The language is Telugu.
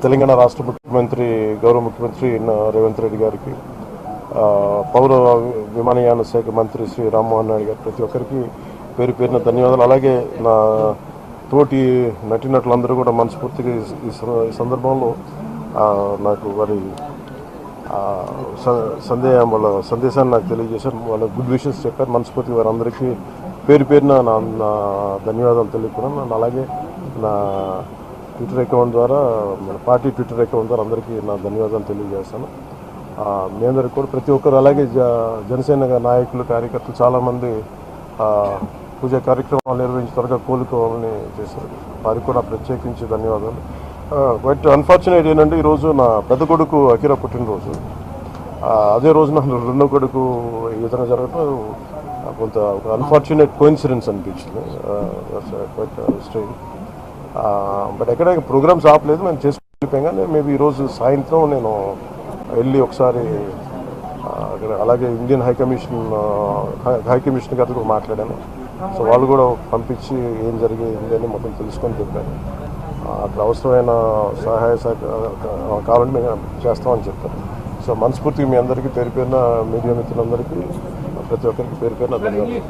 తెలంగాణ రాష్ట్ర ముఖ్యమంత్రి గౌరవ ముఖ్యమంత్రి రేవంత్ రెడ్డి గారికి, పౌర విమానయాన శాఖ మంత్రి శ్రీ రామ్మోహన్ నాయుడు గారు, ప్రతి ఒక్కరికి పేరు పేరున ధన్యవాదాలు. అలాగే నా తోటి నటీనటులందరూ కూడా మనస్ఫూర్తిగా ఈ సందర్భంలో నాకు వారి వాళ్ళ సందేశాన్ని నాకు తెలియజేశారు. వాళ్ళ గుడ్ విషెస్ చెప్పారు. మనస్ఫూర్తిగా వారందరికీ పేరు పేరున నా ధన్యవాదాలు తెలుపుకున్నాను. అలాగే నా ట్విట్టర్ అకౌంట్ ద్వారా, మన పార్టీ ట్విట్టర్ అకౌంట్ ద్వారా అందరికీ నా ధన్యవాదాలు తెలియజేస్తాను. మీ అందరికీ కూడా, ప్రతి ఒక్కరు, అలాగే జనసేన నాయకులు, కార్యకర్తలు చాలామంది పూజా కార్యక్రమాలు నిర్వహించి త్వరగా కోలుకోవాలని చేశారు. వారికి కూడా ప్రత్యేకించి ధన్యవాదాలు. బట్ అన్ఫార్చునేట్ ఏంటంటే ఈరోజు నా పెద్ద కొడుకు అఖిరా పుట్టినరోజు. అదే రోజు నా రెండో కొడుకు ఈ విధంగా జరగడం కొంత ఒక అన్ఫార్చునేట్ కోఇన్సిడెన్స్ అనిపించింది. స్ట్రెయిన్. బట్ ఎక్కడ ప్రోగ్రామ్స్ ఆపలేదు, మేము చేసుకెళ్ళిపోయాం. కానీ మేబీ ఈరోజు సాయంత్రం నేను వెళ్ళి ఒకసారి అక్కడ, అలాగే ఇండియన్ హై కమిషన్ గారితో కూడా మాట్లాడాను. సో వాళ్ళు కూడా పంపించి ఏం జరిగింది అని మొత్తం తెలుసుకొని చెప్పారు. అక్కడ అవసరమైన సహాయ కావాలంటే మేము చేస్తామని చెప్పారు. సో మనస్ఫూర్తిగా మీ అందరికీ పేరు పేరున, మీడియా మిత్రులందరికీ, ప్రతి ఒక్కరికి పేరు పేరున ధన్యవాదాలు.